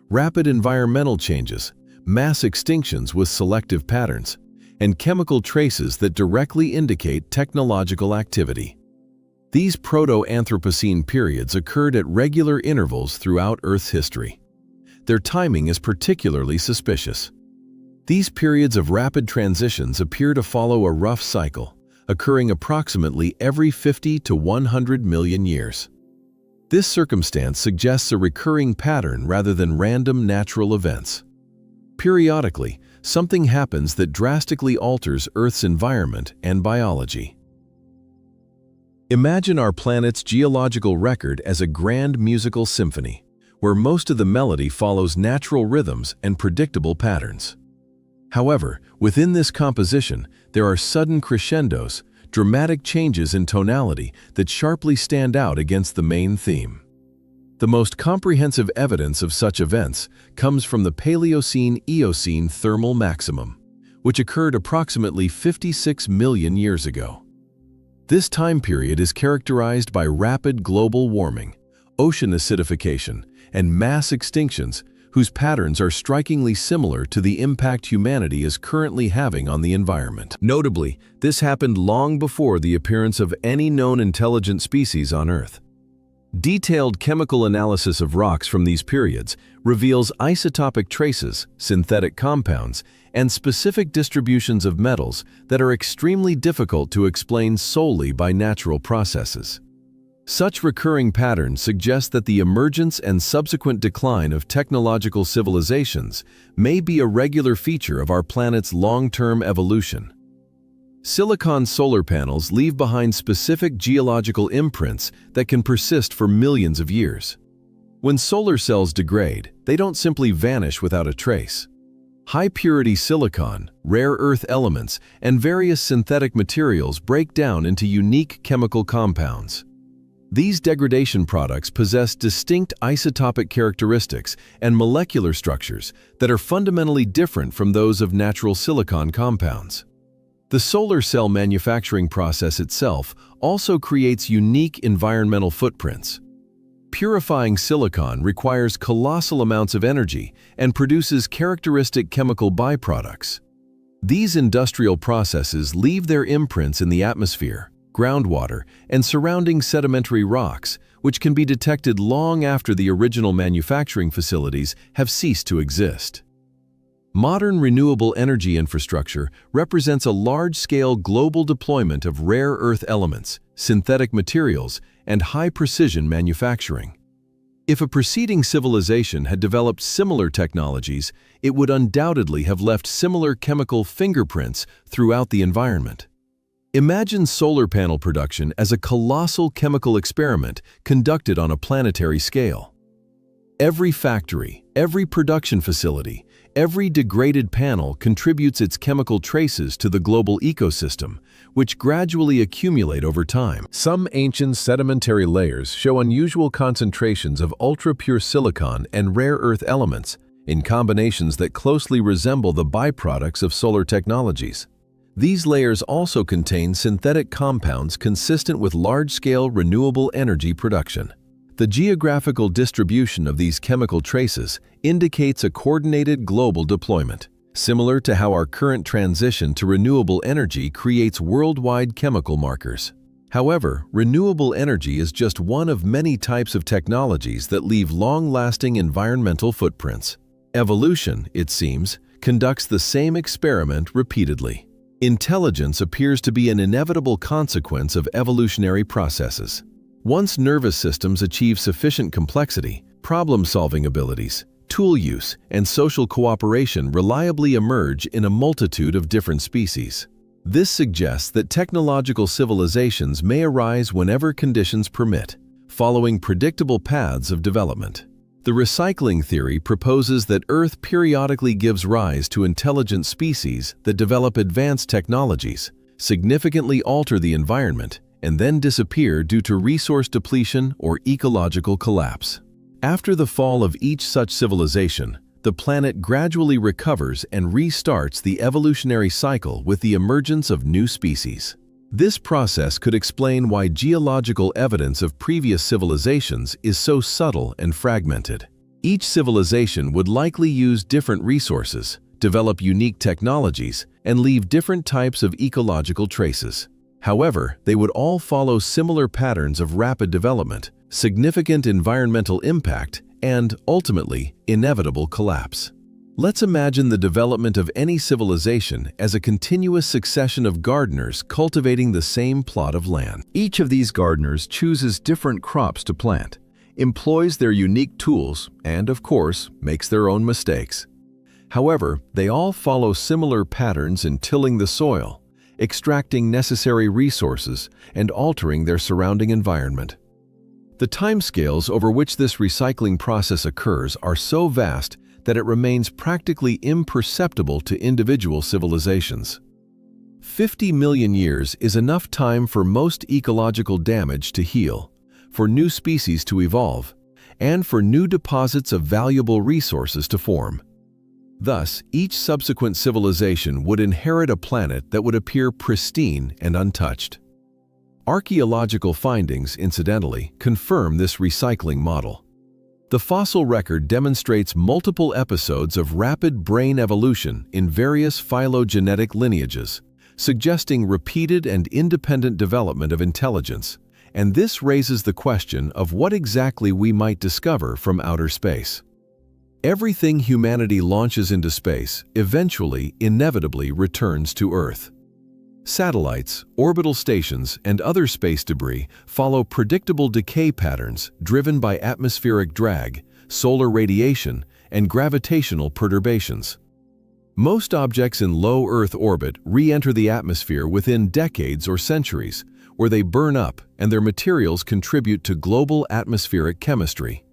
S1: Rapid environmental changes, mass extinctions with selective patterns, and chemical traces that directly indicate technological activity. These proto-Anthropocene periods occurred at regular intervals throughout Earth's history. Their timing is particularly suspicious. These periods of rapid transitions appear to follow a rough cycle, occurring approximately every 50 to 100 million years. This circumstance suggests a recurring pattern rather than random natural events. Periodically, something happens that drastically alters Earth's environment and biology. Imagine our planet's geological record as a grand musical symphony, where most of the melody follows natural rhythms and predictable patterns. However, within this composition, there are sudden crescendos, dramatic changes in tonality that sharply stand out against the main theme. The most comprehensive evidence of such events comes from the Paleocene-Eocene thermal maximum, which occurred approximately 56 million years ago. This time period is characterized by rapid global warming, ocean acidification, and mass extinctions whose patterns are strikingly similar to the impact humanity is currently having on the environment. Notably, this happened long before the appearance of any known intelligent species on Earth. Detailed chemical analysis of rocks from these periods reveals isotopic traces, synthetic compounds, and specific distributions of metals that are extremely difficult to explain solely by natural processes. Such recurring patterns suggest that the emergence and subsequent decline of technological civilizations may be a regular feature of our planet's long-term evolution. Silicon solar panels leave behind specific geological imprints that can persist for millions of years. When solar cells degrade, they don't simply vanish without a trace. High-purity silicon, rare earth elements, and various synthetic materials break down into unique chemical compounds. These degradation products possess distinct isotopic characteristics and molecular structures that are fundamentally different from those of natural silicon compounds. The solar cell manufacturing process itself also creates unique environmental footprints. Purifying silicon requires colossal amounts of energy and produces characteristic chemical byproducts. These industrial processes leave their imprints in the atmosphere, groundwater, and surrounding sedimentary rocks, which can be detected long after the original manufacturing facilities have ceased to exist. Modern renewable energy infrastructure represents a large-scale global deployment of rare earth elements, synthetic materials, and high-precision manufacturing. If a preceding civilization had developed similar technologies, it would undoubtedly have left similar chemical fingerprints throughout the environment. Imagine solar panel production as a colossal chemical experiment conducted on a planetary scale. Every factory, every production facility, every degraded panel contributes its chemical traces to the global ecosystem, which gradually accumulate over time. Some ancient sedimentary layers show unusual concentrations of ultra-pure silicon and rare earth elements in combinations that closely resemble the byproducts of solar technologies. These layers also contain synthetic compounds consistent with large-scale renewable energy production. The geographical distribution of these chemical traces indicates a coordinated global deployment, similar to how our current transition to renewable energy creates worldwide chemical markers. However, renewable energy is just one of many types of technologies that leave long-lasting environmental footprints. Evolution, it seems, conducts the same experiment repeatedly. Intelligence appears to be an inevitable consequence of evolutionary processes. Once nervous systems achieve sufficient complexity, problem-solving abilities, tool use, and social cooperation reliably emerge in a multitude of different species. This suggests that technological civilizations may arise whenever conditions permit, following predictable paths of development. The recycling theory proposes that Earth periodically gives rise to intelligent species that develop advanced technologies, significantly alter the environment, and then disappear due to resource depletion or ecological collapse. After the fall of each such civilization, the planet gradually recovers and restarts the evolutionary cycle with the emergence of new species. This process could explain why geological evidence of previous civilizations is so subtle and fragmented. Each civilization would likely use different resources, develop unique technologies, and leave different types of ecological traces. However, they would all follow similar patterns of rapid development, significant environmental impact, and, ultimately, inevitable collapse. Let's imagine the development of any civilization as a continuous succession of gardeners cultivating the same plot of land. Each of these gardeners chooses different crops to plant, employs their unique tools, and, of course, makes their own mistakes. However, they all follow similar patterns in tilling the soil, extracting necessary resources, and altering their surrounding environment. The timescales over which this recycling process occurs are so vast that it remains practically imperceptible to individual civilizations. 50 million years is enough time for most ecological damage to heal, for new species to evolve, and for new deposits of valuable resources to form. Thus, each subsequent civilization would inherit a planet that would appear pristine and untouched. Archaeological findings, incidentally, confirm this recycling model. The fossil record demonstrates multiple episodes of rapid brain evolution in various phylogenetic lineages, suggesting repeated and independent development of intelligence, and this raises the question of what exactly we might discover from outer space. Everything humanity launches into space eventually, inevitably returns to Earth. Satellites, orbital stations, and other space debris follow predictable decay patterns driven by atmospheric drag, solar radiation, and gravitational perturbations. Most objects in low Earth orbit re-enter the atmosphere within decades or centuries, where they burn up and their materials contribute to global atmospheric chemistry.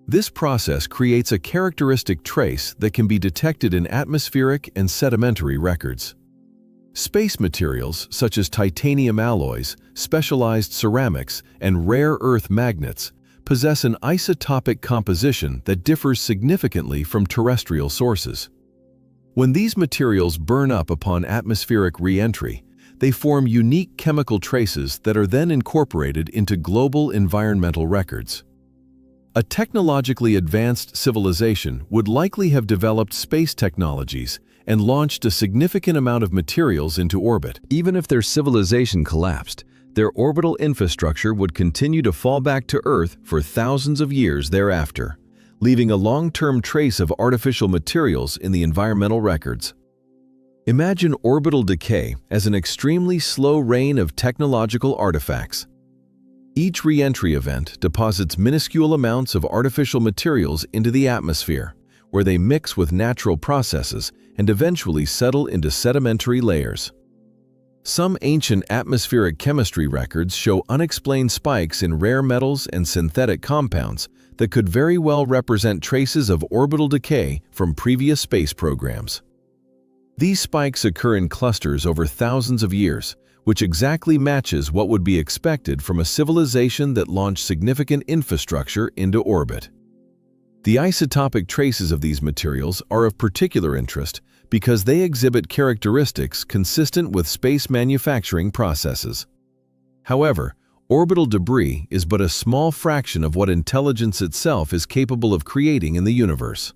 S1: This process creates a characteristic trace that can be detected in atmospheric and sedimentary records. Space materials such as titanium alloys, specialized ceramics, and rare earth magnets possess an isotopic composition that differs significantly from terrestrial sources. When these materials burn up upon atmospheric re-entry, they form unique chemical traces that are then incorporated into global environmental records. A technologically advanced civilization would likely have developed space technologies and launched a significant amount of materials into orbit. Even if their civilization collapsed, their orbital infrastructure would continue to fall back to Earth for thousands of years thereafter, leaving a long-term trace of artificial materials in the environmental records. Imagine orbital decay as an extremely slow rain of technological artifacts. Each re-entry event deposits minuscule amounts of artificial materials into the atmosphere, where they mix with natural processes and eventually settle into sedimentary layers. Some ancient atmospheric chemistry records show unexplained spikes in rare metals and synthetic compounds that could very well represent traces of orbital decay from previous space programs. These spikes occur in clusters over thousands of years, which exactly matches what would be expected from a civilization that launched significant infrastructure into orbit. The isotopic traces of these materials are of particular interest because they exhibit characteristics consistent with space manufacturing processes. However, orbital debris is but a small fraction of what intelligence itself is capable of creating in the universe.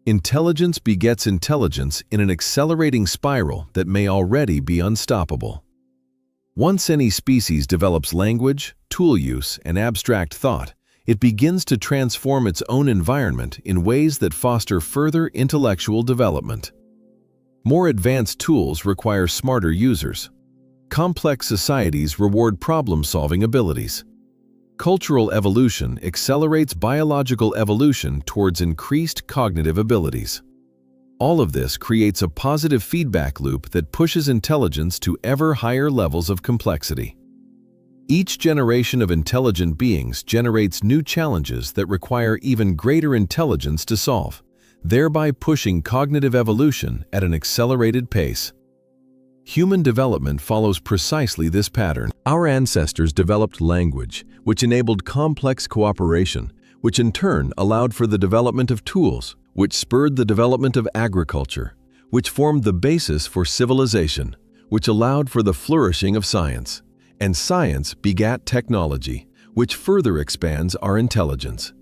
S1: Intelligence begets intelligence in an accelerating spiral that may already be unstoppable. Once any species develops language, tool use, and abstract thought, it begins to transform its own environment in ways that foster further intellectual development. More advanced tools require smarter users. Complex societies reward problem-solving abilities. Cultural evolution accelerates biological evolution towards increased cognitive abilities. All of this creates a positive feedback loop that pushes intelligence to ever higher levels of complexity. Each generation of intelligent beings generates new challenges that require even greater intelligence to solve, thereby pushing cognitive evolution at an accelerated pace. Human development follows precisely this pattern. Our ancestors developed language, which enabled complex cooperation, which in turn allowed for the development of tools, which spurred the development of agriculture, which formed the basis for civilization, which allowed for the flourishing of science. And science begat technology, which further expands our intelligence.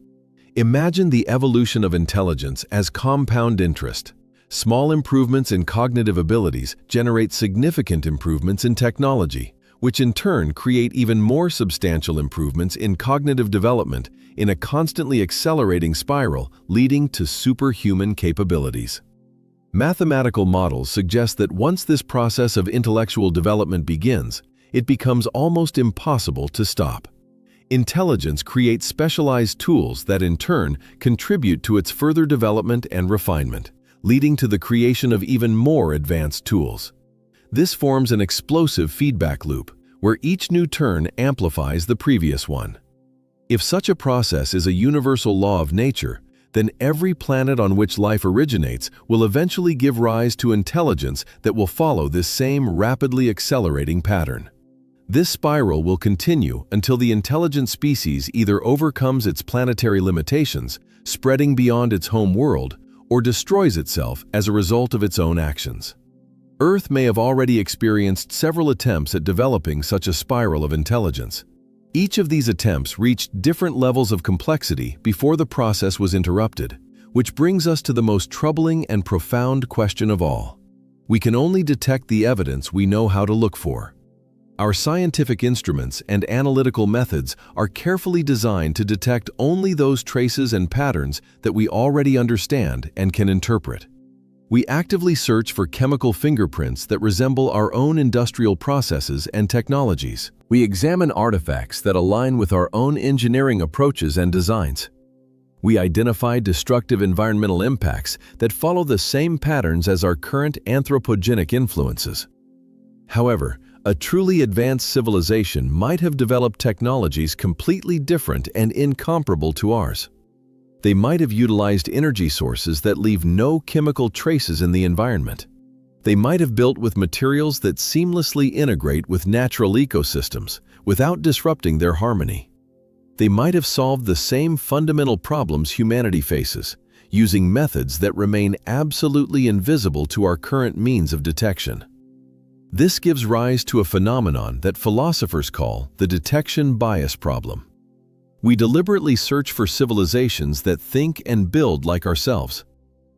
S1: Imagine the evolution of intelligence as compound interest. Small improvements in cognitive abilities generate significant improvements in technology, which in turn create even more substantial improvements in cognitive development in a constantly accelerating spiral leading to superhuman capabilities. Mathematical models suggest that once this process of intellectual development begins, it becomes almost impossible to stop. Intelligence creates specialized tools that in turn contribute to its further development and refinement, leading to the creation of even more advanced tools. This forms an explosive feedback loop, where each new turn amplifies the previous one. If such a process is a universal law of nature, then every planet on which life originates will eventually give rise to intelligence that will follow this same rapidly accelerating pattern. This spiral will continue until the intelligent species either overcomes its planetary limitations, spreading beyond its home world, or destroys itself as a result of its own actions. Earth may have already experienced several attempts at developing such a spiral of intelligence. Each of these attempts reached different levels of complexity before the process was interrupted, which brings us to the most troubling and profound question of all. We can only detect the evidence we know how to look for. Our scientific instruments and analytical methods are carefully designed to detect only those traces and patterns that we already understand and can interpret. We actively search for chemical fingerprints that resemble our own industrial processes and technologies. We examine artifacts that align with our own engineering approaches and designs. We identify destructive environmental impacts that follow the same patterns as our current anthropogenic influences. However, a truly advanced civilization might have developed technologies completely different and incomparable to ours. They might have utilized energy sources that leave no chemical traces in the environment. They might have built with materials that seamlessly integrate with natural ecosystems without disrupting their harmony. They might have solved the same fundamental problems humanity faces, using methods that remain absolutely invisible to our current means of detection. This gives rise to a phenomenon that philosophers call the detection bias problem. We deliberately search for civilizations that think and build like ourselves.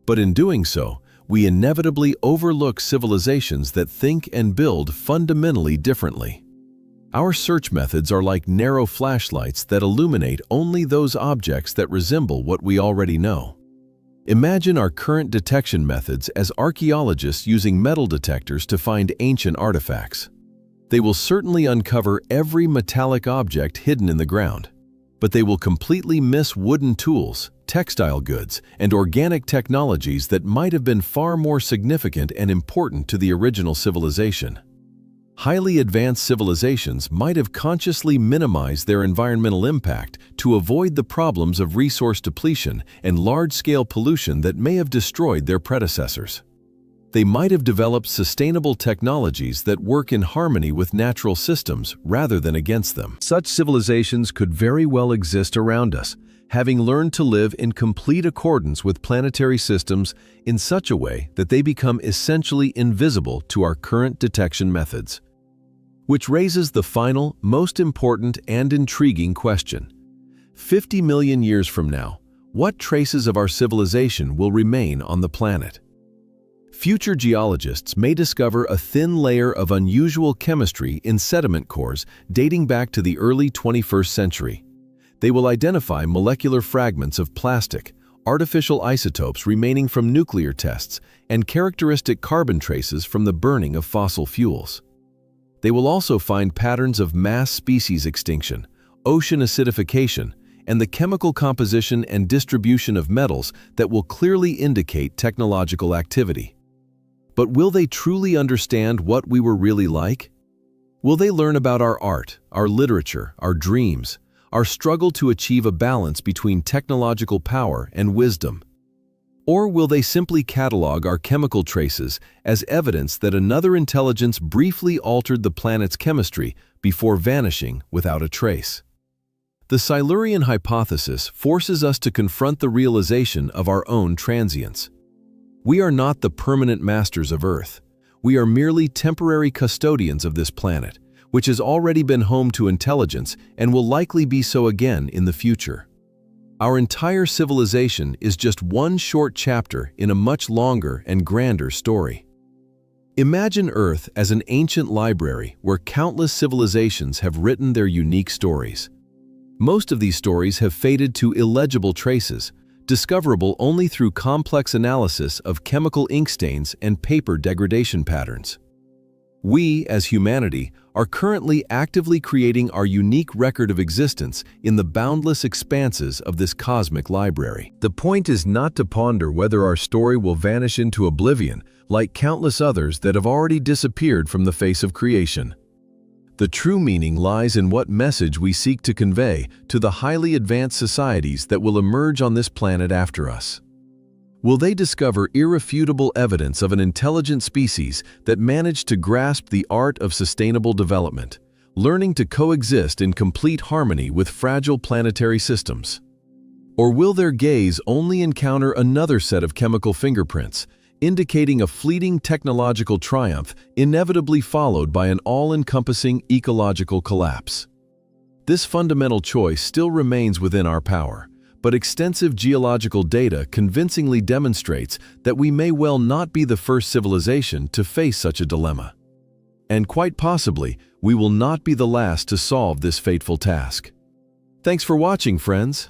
S1: But in doing so, we inevitably overlook civilizations that think and build fundamentally differently. Our search methods are like narrow flashlights that illuminate only those objects that resemble what we already know. Imagine our current detection methods as archaeologists using metal detectors to find ancient artifacts. They will certainly uncover every metallic object hidden in the ground, but they will completely miss wooden tools, textile goods, and organic technologies that might have been far more significant and important to the original civilization. Highly advanced civilizations might have consciously minimized their environmental impact to avoid the problems of resource depletion and large-scale pollution that may have destroyed their predecessors. They might have developed sustainable technologies that work in harmony with natural systems rather than against them. Such civilizations could very well exist around us, having learned to live in complete accordance with planetary systems in such a way that they become essentially invisible to our current detection methods. Which raises the final, most important and intriguing question. 50 million years from now, what traces of our civilization will remain on the planet? Future geologists may discover a thin layer of unusual chemistry in sediment cores dating back to the early 21st century. They will identify molecular fragments of plastic, artificial isotopes remaining from nuclear tests, and characteristic carbon traces from the burning of fossil fuels. They will also find patterns of mass species extinction, ocean acidification, and the chemical composition and distribution of metals that will clearly indicate technological activity. But will they truly understand what we were really like? Will they learn about our art, our literature, our dreams, our struggle to achieve a balance between technological power and wisdom? Or will they simply catalog our chemical traces as evidence that another intelligence briefly altered the planet's chemistry before vanishing without a trace? The Silurian hypothesis forces us to confront the realization of our own transience. We are not the permanent masters of Earth. We are merely temporary custodians of this planet, which has already been home to intelligence and will likely be so again in the future. Our entire civilization is just one short chapter in a much longer and grander story. Imagine Earth as an ancient library where countless civilizations have written their unique stories. Most of these stories have faded to illegible traces, discoverable only through complex analysis of chemical ink stains and paper degradation patterns. We, as humanity, are currently actively creating our unique record of existence in the boundless expanses of this cosmic library. The point is not to ponder whether our story will vanish into oblivion, like countless others that have already disappeared from the face of creation. The true meaning lies in what message we seek to convey to the highly advanced societies that will emerge on this planet after us. Will they discover irrefutable evidence of an intelligent species that managed to grasp the art of sustainable development, learning to coexist in complete harmony with fragile planetary systems? Or will their gaze only encounter another set of chemical fingerprints, indicating a fleeting technological triumph inevitably followed by an all-encompassing ecological collapse? This fundamental choice still remains within our power, but extensive geological data convincingly demonstrates that we may well not be the first civilization to face such a dilemma. And quite possibly, we will not be the last to solve this fateful task. Thanks for watching, friends.